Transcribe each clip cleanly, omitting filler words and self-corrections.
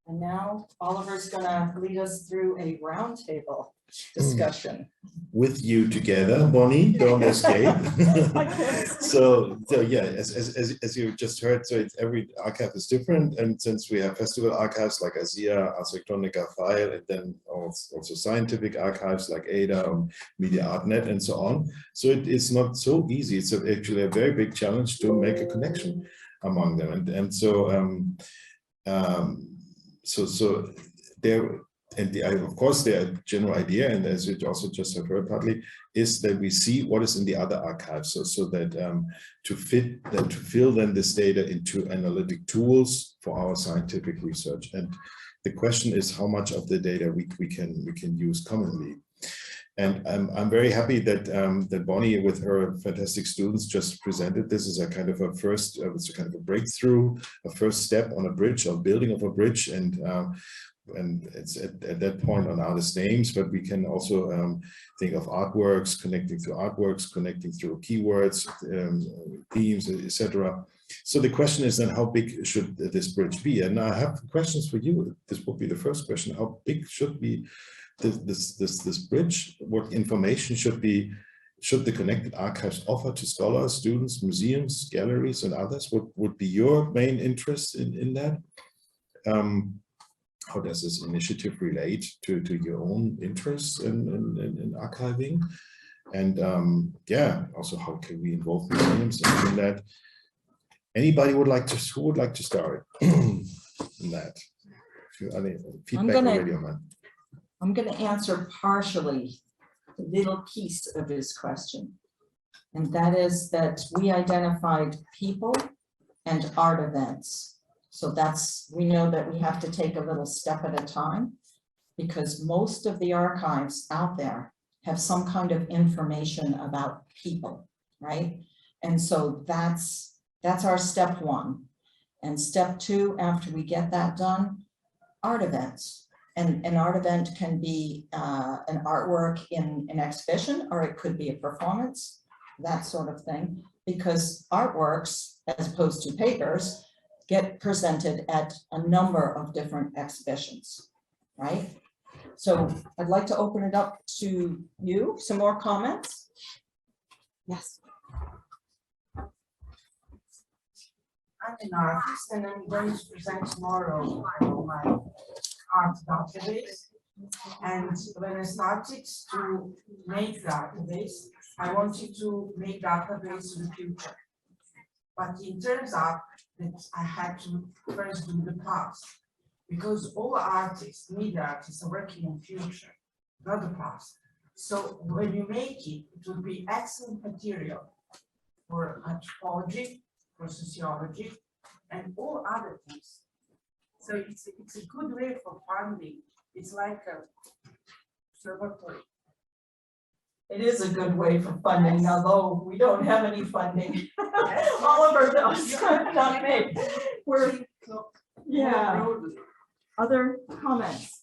And now Oliver's going to lead us through a roundtable discussion. With you together, Bonnie, don't escape. so yeah, as you just heard, so it's every archive is different, and since we have festival archives like ISEA, Archives File, and then also scientific archives like ADA, Media ArtNet, and so on. So it is not so easy. It's actually a very big challenge to make a connection among them, and so so there. And of course, the general idea, and as you also just have heard partly, is that we see what is in the other archives, so that to fill then this data into analytic tools for our scientific research. And the question is how much of the data we can use commonly. And I'm very happy that that Bonnie, with her fantastic students, just presented this as a kind of a first, it's a kind of a breakthrough, a first step on a bridge, or building of a bridge, and it's at that point on artist names, but we can also think of artworks, connecting through artworks, connecting through keywords, themes, etc. So the question is then, how big should this bridge be? And I have questions for you. This would be the first question: how big should be this bridge? What information should the connected archives offer to scholars, students, museums, galleries, and others? What would be your main interest in that? How does this initiative relate to your own interests in archiving? And yeah, also how can we involve museums in that? Anybody who would like to start in that? Feedback already on that. I'm going to answer partially a little piece of his question. And that is that we identified people and art events. So we know that we have to take a little step at a time, because most of the archives out there have some kind of information about people, right? And so that's our step one. And step two, after we get that done, art events. And an art event can be an artwork in an exhibition, or it could be a performance, that sort of thing, because artworks, as opposed to papers, get presented at a number of different exhibitions, right? So I'd like to open it up to you. Some more comments? Yes. I'm an artist, and I'm going to present tomorrow my art database. And when I started to make database, I wanted to make database in the future. But it turns out that I had to first do the past, because all artists, media artists, are working in future, not the past. So when you make it, it will be excellent material for anthropology, for sociology, and all other things. So it's a good way for funding. It's like a observatory. It is a good way for funding, although we don't have any funding. Oliver does, not me. Yeah. Other comments?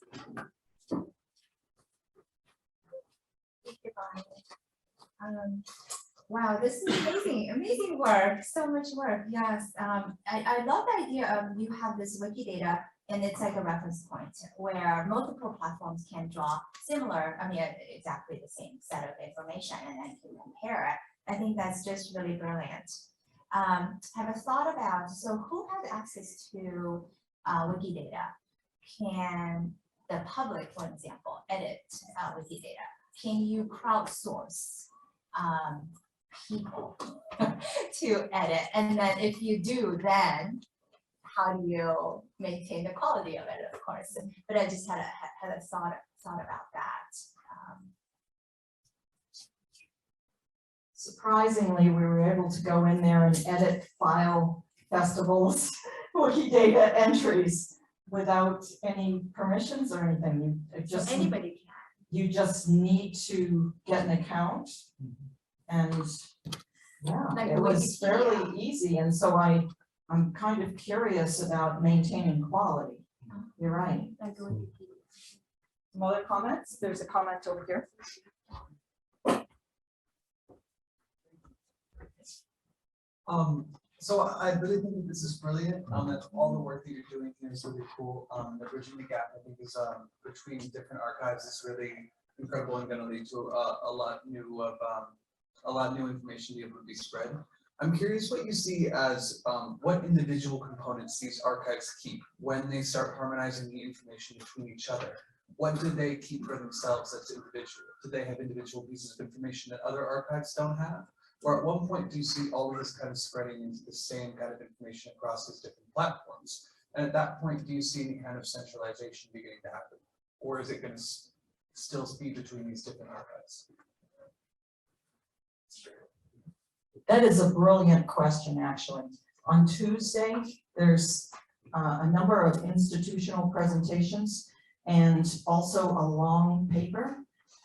Wow, this is amazing work, so much work. Yes, I love the idea of you have this Wikidata, and it's like a reference point where multiple platforms can draw similar, exactly the same set of information, and then can compare it. I think that's just really brilliant. Have a thought about, so who has access to Wikidata? Can the public, for example, edit Wikidata? Can you crowdsource people to edit? And then if you do, then how do you maintain the quality of it, of course? But I just had a thought about that. Surprisingly, we were able to go in there and edit file festivals, Wikidata entries without any permissions or anything. So anybody can. You just need to get an account, and yeah, Like it was Wikipedia. fairly easy. And so I'm kind of curious about maintaining quality. You're right. Like Wikipedia. Some other comments? There's a comment over here. So I really think that this is brilliant. That all the work that you're doing here is really cool. The bridging the gap, I think, is between different archives is really incredible and going to lead to a lot new information to be able to be spread. I'm curious what you see as what individual components these archives keep when they start harmonizing the information between each other. What do they keep for themselves as individual? Do they have individual pieces of information that other archives don't have? Or at one point do you see all of this kind of spreading into the same kind of information across these different platforms? And at that point, do you see any kind of centralization beginning to happen? Or is it going to still be between these different archives? That is a brilliant question, actually. On Tuesday, there's a number of institutional presentations and also a long paper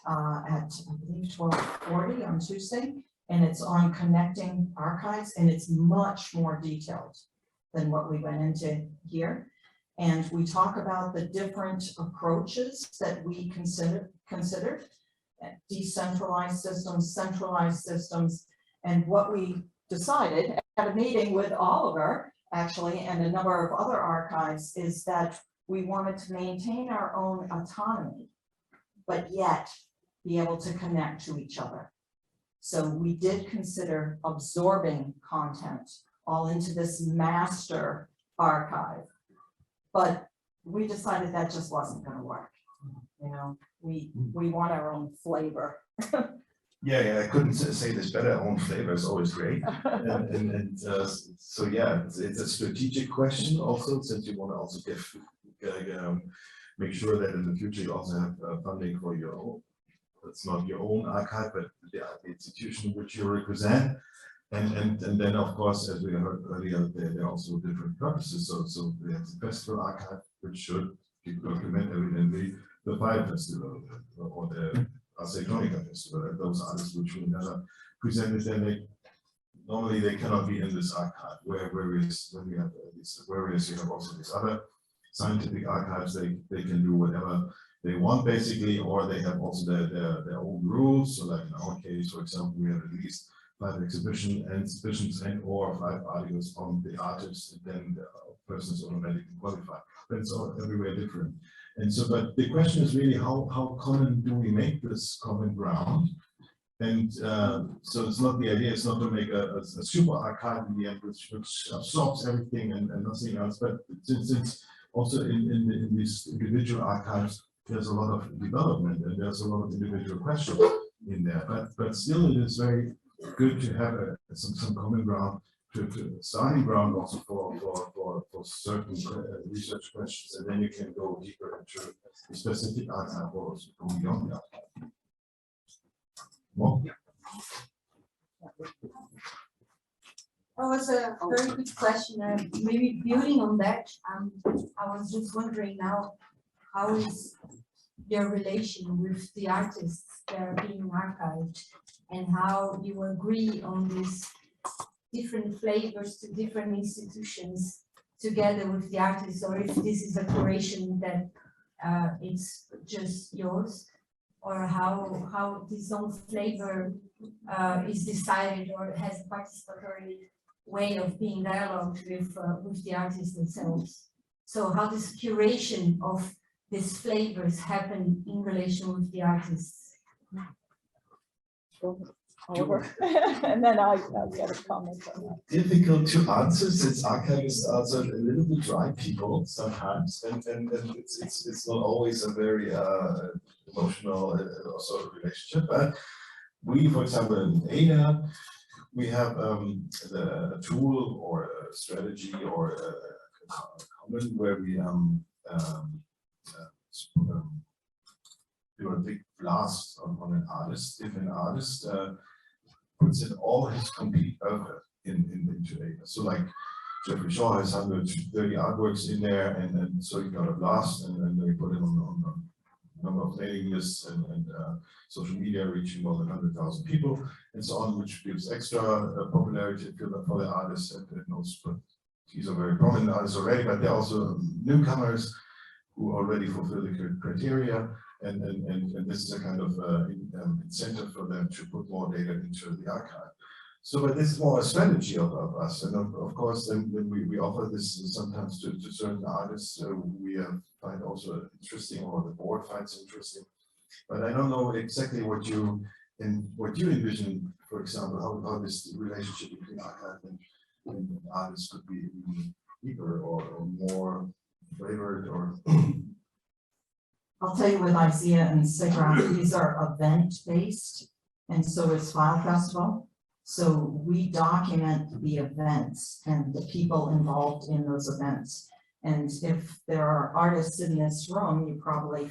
at, I believe, 12:40 on Tuesday. And it's on connecting archives, and it's much more detailed than what we went into here. And we talk about the different approaches that we considered, decentralized systems, centralized systems, and what we decided at a meeting with Oliver, actually, and a number of other archives, is that we wanted to maintain our own autonomy, but yet be able to connect to each other. So we did consider absorbing content all into this master archive, but we decided that just wasn't going to work. You know, we want our own flavor. Yeah, I couldn't say this better. Our own flavor is always great. So yeah, it's a strategic question also, since you want to also make sure that in the future you also have funding for your own. It's not your own archive, but the institution which you represent. And then, of course, as we heard earlier, there are also different purposes. So we have the festival archive, which should document evidently the Fire Festival or the ISEA2022 Festival. And those artists which we never presented, then normally they cannot be in this archive. Whereas when we have these, whereas you have also these other scientific archives, they can do whatever they want basically, or they have also their own rules. So like in our case, for example, we have at least 5 exhibitions and or 5 articles on the artist, and then the person is automatically qualified. But it's all everywhere different. And so, but the question is really how common do we make this common ground? And so it's not the idea, it's not to make a super archive in the end, which absorbs everything and nothing else. But since also in these individual archives, there's a lot of development and there's a lot of individual questions in there, but still it is very good to have some common ground, to starting ground also for certain research questions, and then you can go deeper into the specific archive or go beyond the archive. Well, That was a very good question. Maybe building on that, I was just wondering now, how is your relation with the artists that are being archived, and how you agree on these different flavors to different institutions together with the artists, or if this is a curation that it's just yours, or how this own flavor is decided or has a participatory way of being dialogued with the artists themselves. So how this curation of these flavors happen in relation with the artists. Oliver. And then I'll get a comment on that. difficult to answer, since archivists are also a little bit dry people sometimes, and it's not always a very emotional sort of relationship. But we, for example, in ADA, we have a tool or a strategy or a common where we do a big blast on an artist. If an artist puts in all his complete effort into ADA. So like Jeffrey Shaw has 130 artworks in there, and so he got a blast, and then we put it on a number of mailing lists and social media reaching more than 100,000 people and so on, which gives extra popularity for the artists, and also, these are very prominent artists already, but they're also newcomers who already fulfill the criteria, and this is a kind of incentive for them to put more data into the archive. So, but this is more a strategy of us, and of course, then we offer this sometimes to certain artists. We find also interesting, or the board finds interesting. But I don't know exactly what you envision, for example, how this relationship between archive and artists could be even deeper or more flavored, or. I'll tell you with ISEA and SIGGRAPH, these are event-based, and so is File Festival. So we document the events and the people involved in those events. And if there are artists in this room, you probably,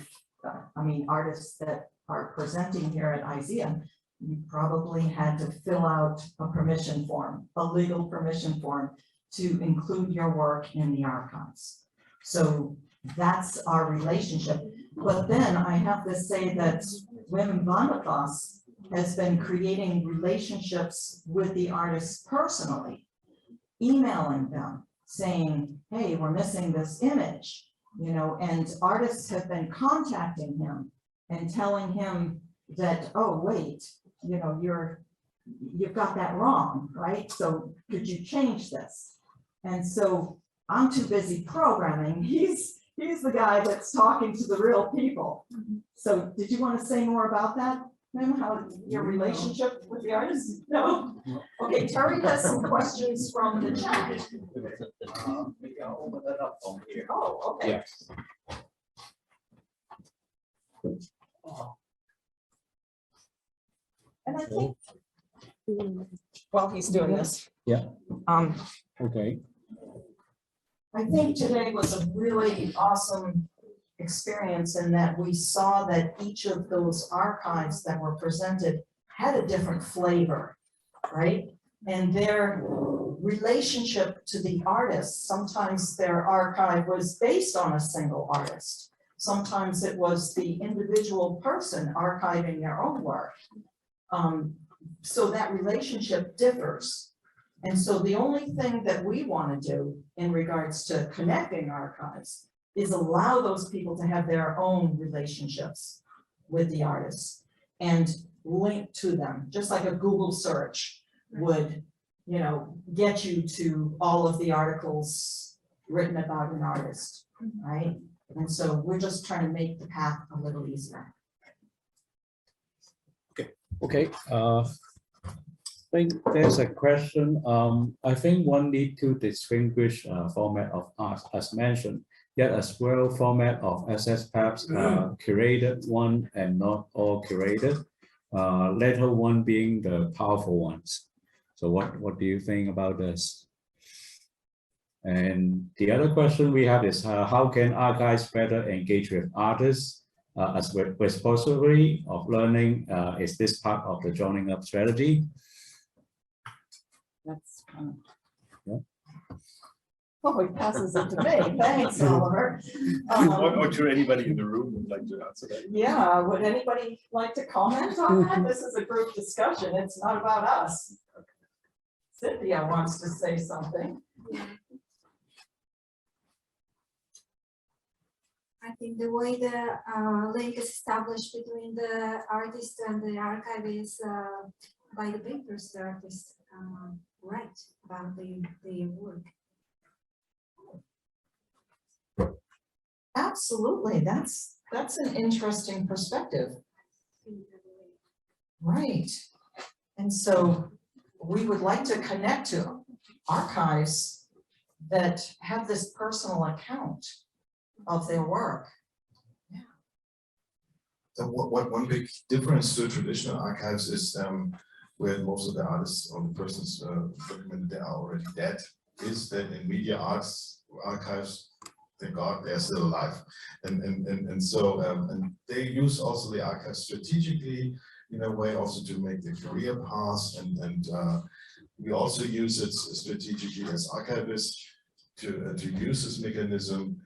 artists that are presenting here at ISEA, you probably had to fill out a permission form, a legal permission form, to include your work in the archives. So that's our relationship. But then I have to say that Wim Vandepas has been creating relationships with the artists personally, emailing them, saying, hey, we're missing this image, and artists have been contacting him and telling him that, oh, wait, you've got that wrong, right? So could you change this? And so I'm too busy programming. He's the guy that's talking to the real people. So did you want to say more about that, Mim, how your relationship with the artists? No? Okay, Terry has some questions from the chat. Open that up on here. Oh, okay. And I think, while he's doing this. Yeah. Okay. I think today was a really awesome experience in that we saw that each of those archives that were presented had a different flavor, right? And their relationship to the artist, sometimes their archive was based on a single artist. Sometimes it was the individual person archiving their own work. So that relationship differs. And so the only thing that we want to do in regards to connecting archives is allow those people to have their own relationships with the artists and link to them, just like a Google search would, get you to all of the articles written about an artist, right? And so we're just trying to make the path a little easier. Okay. I think there's a question. I think one need to distinguish format of art as mentioned, yet as well format of assets perhaps curated one and not all curated. Later one being the powerful ones. So what do you think about this? And the other question we have is how can archives better engage with artists as repository of learning? Is this part of the joining up strategy? That's oh, he passes it to me. Thanks, Oliver. Or to anybody in the room would like to answer that. Yeah, would anybody like to comment on that? This is a group discussion. It's not about us. Cynthia wants to say something. I think the way the link is established between the artist and the archive is by the papers the artist write about the work. Absolutely, that's an interesting perspective. Right. And so we would like to connect to archives that have this personal account of their work. Yeah. So one big difference to traditional archives is where most of the artists or the persons documented that are already dead, is that in media arts archives, thank God they're still alive, and so and they use also the archives strategically in a way also to make the career paths, and we also use it strategically as archivists to use this mechanism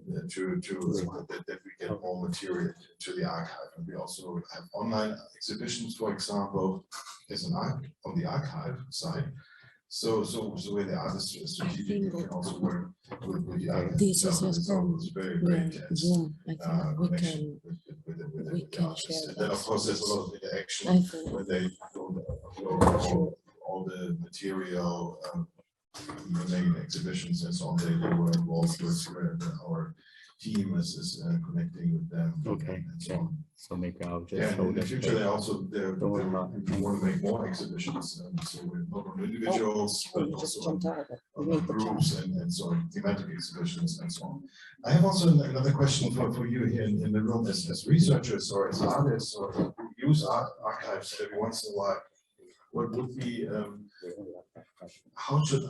that we get more material to the archive. And we also have online exhibitions, for example, as an on the archive side. So where the artists strategically can also work with the archive. This is It's very intense connection with the artists. And then of course there's a lot of interaction when they don't upload all all the material, main exhibitions and so on, they were involved with our team is connecting with them. Okay, And so yeah. on. So maybe I'll just Yeah, show in the that future, page. they also, they want to make more exhibitions, so we're not on individuals, Oh, but you just also jumped out of it. You on need the groups and so on, thematic exhibitions and so on. I have also another question for you here in the room as researchers or as artists or who use archives every once in a while. What would be, how should,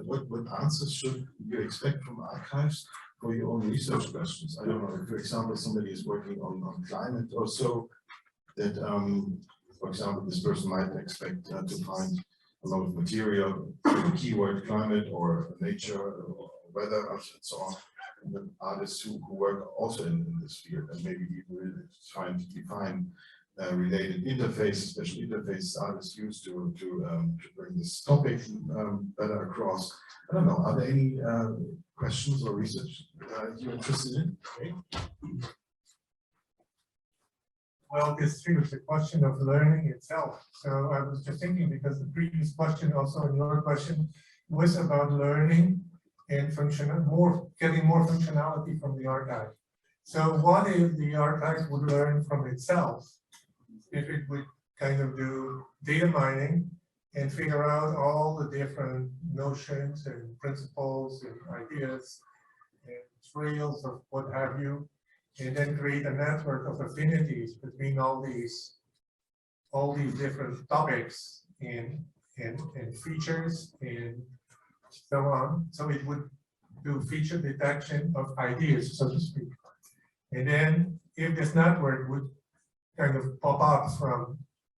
what answers should you expect from archives for your own research questions? I don't know, if, for example, somebody is working on climate or so, that, for example, this person might expect to find a lot of material, the keyword climate or nature or weather and so on. And then artists who work also in this field and maybe even trying to define related interfaces, special interfaces artists use to bring this topic better across. I don't know, are there any questions or research you're interested in? Okay. Well, this triggers the question of learning itself. So I was just thinking, because the previous question, also in your question, was about learning and getting more functionality from the archive. So what if the archive would learn from itself? If it would kind of do data mining and figure out all the different notions and principles and ideas and trails of what have you, and then create a network of affinities between all these different topics and features and so on. So it would do feature detection of ideas, so to speak. And then if this network would kind of pop up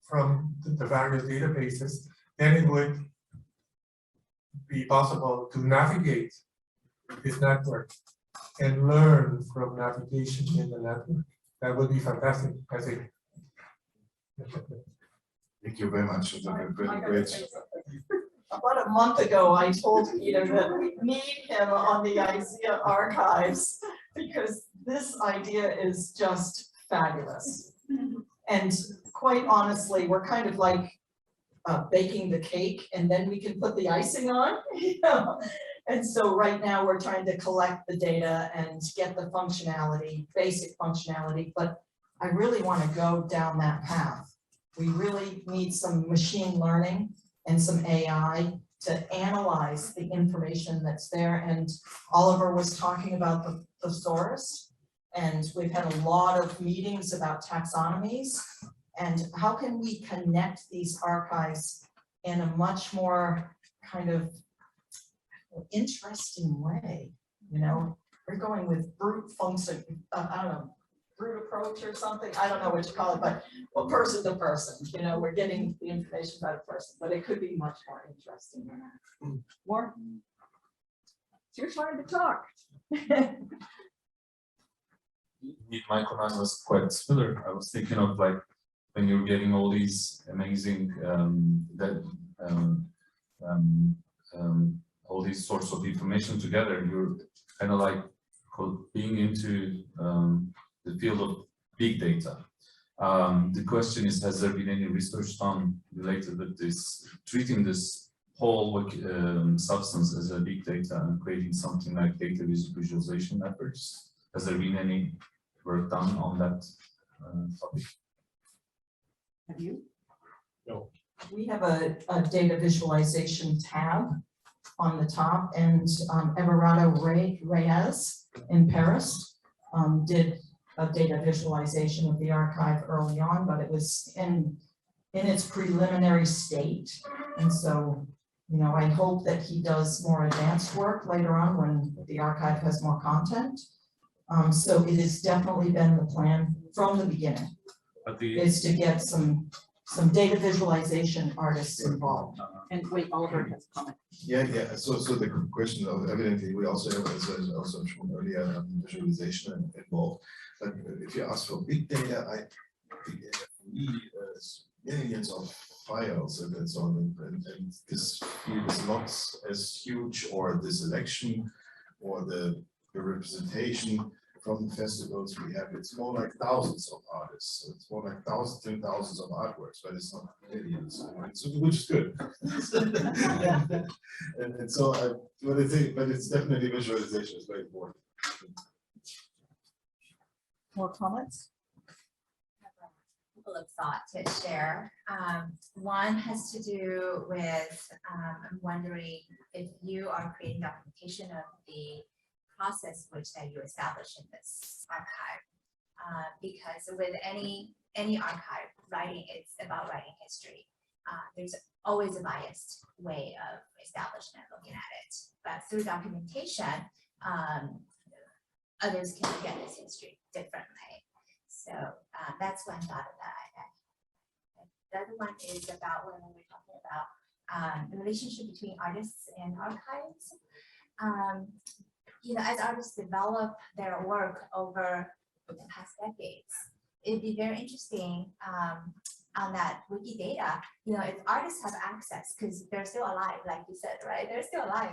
from the various databases, then it would be possible to navigate this network and learn from navigation in the network. That would be fantastic, I think. Thank you very much. Great. About a month ago, I told Peter that we need him on the ISEA Archives because this idea is just fabulous. And quite honestly, we're kind of like baking the cake and then we can put the icing on, you know? And so right now we're trying to collect the data and get the functionality, basic functionality, but I really want to go down that path. We really need some machine learning and some AI to analyze the information that's there. And Oliver was talking about the thesaurus, and we've had a lot of meetings about taxonomies and how can we connect these archives in a much more kind of interesting way. You know, we're going with brute function, I don't know, brute approach or something, I don't know what you call it, but well, person to person, you know, we're getting the information about a person, but it could be much more interesting than that. More? It's your turn to talk. My comment was quite similar. I was thinking of like when you're getting all these amazing all these sorts of information together, you're kind of like being into the field of big data. The question is, has there been any research done related with this, treating this whole substance as a big data and creating something like data visualization efforts? Has there been any work done on that topic? Have you? No. We have a data visualization tab on the top, and Everardo Reyes in Paris did a data visualization of the archive early on, but it was in its preliminary state. And so, you know, I hope that he does more advanced work later on when the archive has more content. So it has definitely been the plan from the beginning, is to get some data visualization artists involved. And wait, Oliver has a comment. Yeah. So the question of evidently we also have, as also shown earlier, visualization involved. But if you ask for big data, I need millions of files and so on, and this field is not as huge, or the selection or the representation from the festivals we have, it's more like thousands of artists. So it's more like thousands and thousands of artworks, but it's not millions, which is good. and so but I think, but it's definitely visualization is very important. More comments? Couple of thoughts to share. One has to do with, I'm wondering if you are creating documentation of the process which that you establish in this archive. Because with any archive writing, it's about writing history. There's always a biased way of establishing and looking at it. But through documentation, others can look at this history differently. So that's one thought that I had. The other one is about when we're talking about the relationship between artists and archives. As artists develop their work over the past decades, it'd be very interesting on that wiki data, if artists have access, because they're still alive, like you said, right? They're still alive.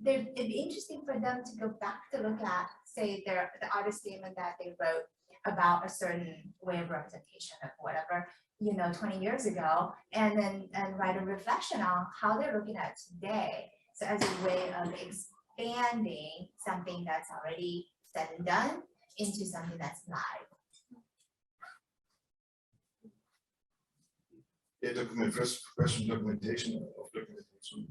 It'd be interesting for them to go back to look at, say, the artist statement that they wrote about a certain way of representation of whatever, 20 years ago, and write a reflection on how they're looking at it today. So as a way of expanding something that's already said and done into something that's live. Yeah, first question, documentation of documentation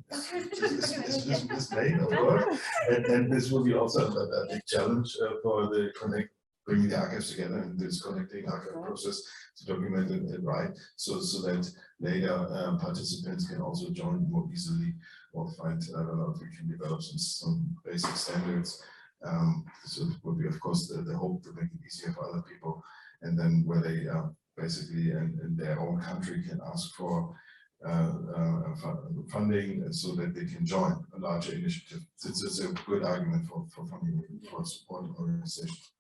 is displayed or work, and this will be also a big challenge for the bringing the archives together and this connecting archive process to document it right, so that later participants can also join more easily or find, I don't know, if we can develop some basic standards. So it would be, of course, the hope to make it easier for other people, and then where they basically in their own country can ask for funding so that they can join a larger initiative. It's a good argument for funding for support organizations.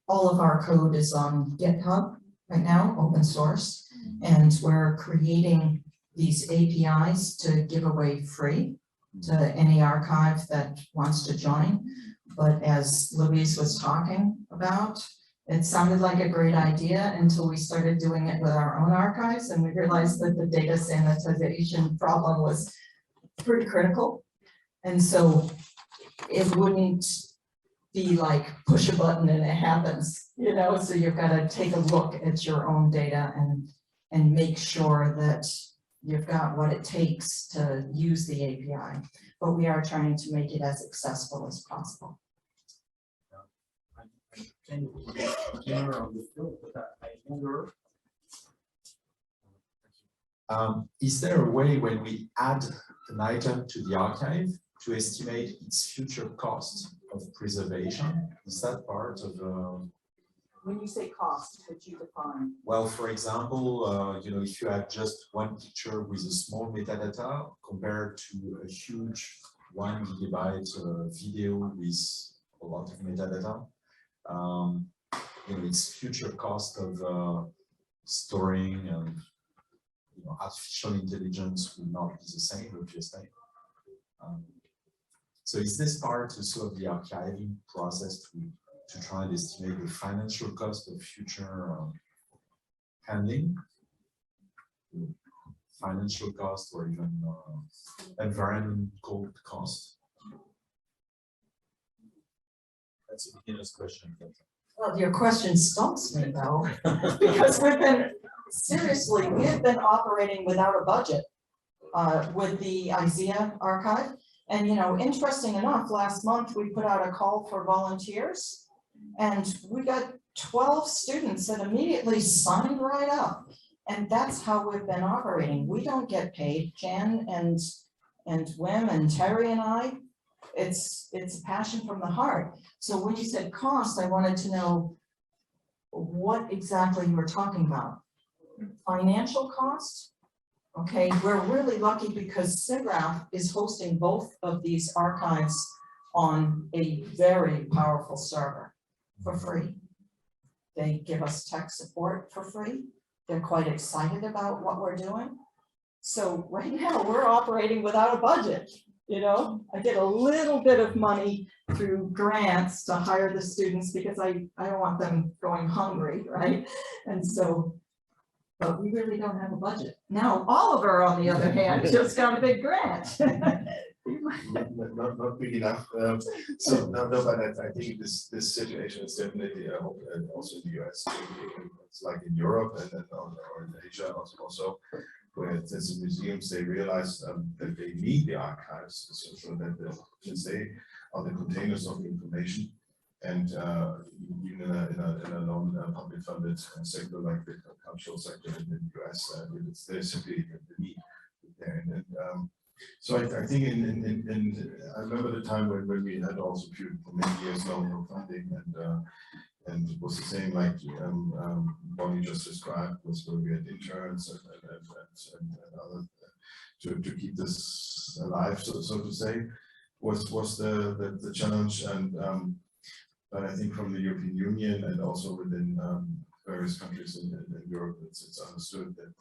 All of our code is on GitHub right now, open source, and we're creating these APIs to give away free to any archive that wants to join. But as Louise was talking about, it sounded like a great idea until we started doing it with our own archives, and we realized that the data sanitization problem was pretty critical. And so it wouldn't be like push a button and it happens, so you've got to take a look at your own data and make sure that you've got what it takes to use the API. But we are trying to make it as accessible as possible. Is there a way when we add an item to the archive to estimate its future cost of preservation? Is that part of When you say cost, could you define? Well, for example, if you have just one picture with a small metadata compared to a huge 1 GB video with a lot of metadata, its future cost of storing and artificial intelligence will not be the same, obviously. So is this part also of the archiving process to try and estimate the financial cost of future handling, financial cost, or even environmental cost? That's a beginner's question. Well, your question stumps me though, because we've been operating without a budget with the ISEA archive. And interesting enough, last month we put out a call for volunteers, and we got 12 students that immediately signed right up. And that's how we've been operating. We don't get paid. Jan and Wim and Terry and I, it's a passion from the heart. So when you said cost, I wanted to know what exactly you were talking about. Financial cost? Okay, we're really lucky because SIGGRAPH is hosting both of these archives on a very powerful server for free. They give us tech support for free. They're quite excited about what we're doing. So right now we're operating without a budget. You know, I get a little bit of money through grants to hire the students because I don't want them going hungry, right? And so, but we really don't have a budget. Now, Oliver, on the other hand, just got a big grant. Not big enough. So no, but I think this situation is definitely also in the US. It's like in Europe and then or in Asia also, where there's museums, they realize that they need the archives so that since they are the containers of the information, and even in a non-public funded sector like the cultural sector in the US, there's simply the need there. And so I think I remember the time when we had also for many years no funding, and it was the same like Bonnie just described, was where we had interns and other to keep this alive, so to say, was the challenge. And but I think from the European Union and also within various countries in Europe, it's understood that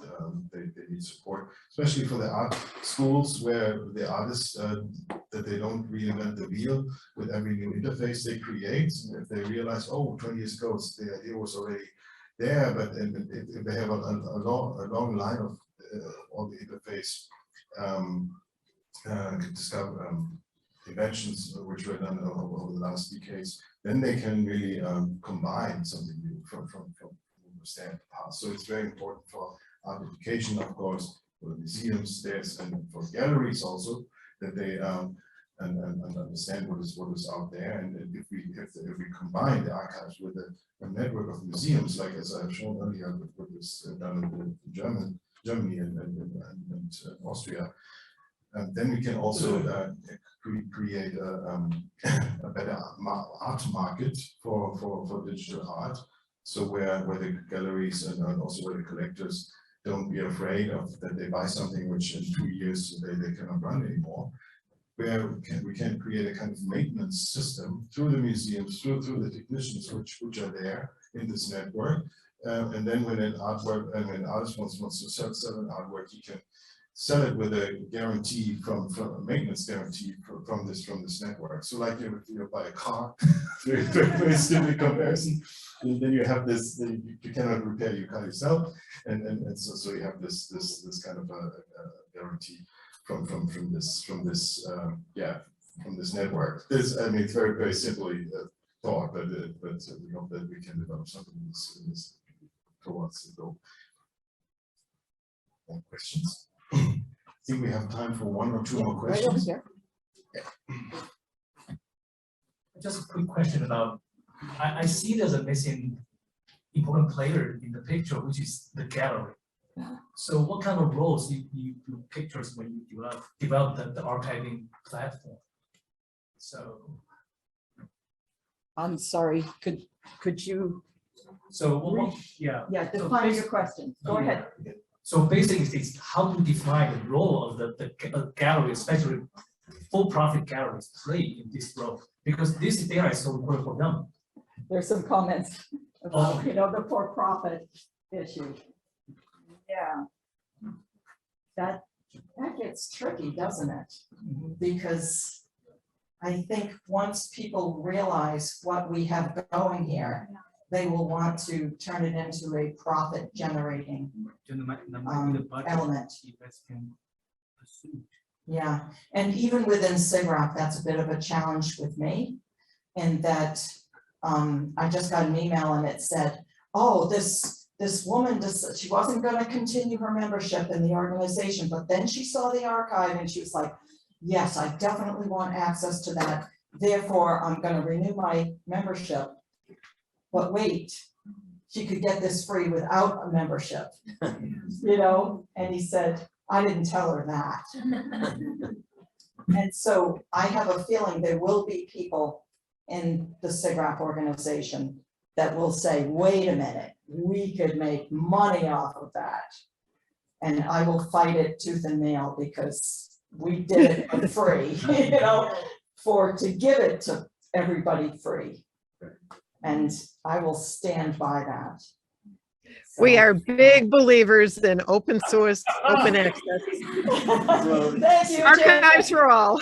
they need support, especially for the art schools where the artists that they don't reinvent the wheel with every new interface they create. If they realize, oh, 20 years ago the idea was already there, but if they have a long line of all the interface inventions which were done over the last decades, then they can really combine something new from the past. So it's very important for art education, of course, for the museums, there's, and for galleries also, that they and understand what is out there. And if we combine the archives with a network of museums, like as I've shown earlier, what was done in Germany and Austria, then we can also create a better art market for digital art. So where the galleries and also where the collectors don't be afraid of that they buy something which in 2 years they cannot run anymore. Where we can create a kind of maintenance system through the museums, through the technicians which are there in this network. And then when an artist wants to sell an artwork, he can sell it with a guarantee from a maintenance guarantee from this network. So like if you buy a car, very simple comparison, and then you have this, you cannot repair your car yourself, and so you have this kind of a guarantee from this network. I mean, it's very simply thought, but we hope that we can develop something in this towards the goal. More questions? I think we have time for one or two more questions. Right over here. Just a quick question about, I see there's a missing important player in the picture, which is the gallery. So what kind of roles you pictures when you develop the archiving platform? So I'm sorry, could you? So Yeah, define your question. Go ahead. So basically, it's how to define the role of the gallery, especially for-profit galleries, play in this role, because this data is so important for them. There's some comments about, the for-profit issue. Yeah. That gets tricky, doesn't it? Because I think once people realize what we have going here, they will want to turn it into a profit generating element. Yeah, and even within SIGGRAPH, that's a bit of a challenge with me, in that I just got an email and it said, oh, this woman, she wasn't going to continue her membership in the organization, but then she saw the archive and she was like, yes, I definitely want access to that. Therefore, I'm going to renew my membership. But wait, she could get this free without a membership, and he said, I didn't tell her that. And so I have a feeling there will be people in the SIGGRAPH organization that will say, wait a minute, we could make money off of that. And I will fight it tooth and nail because we did it for free, to give it to everybody free. And I will stand by that. We are big believers in open source, open access. Thank you, Jane. Archives for all.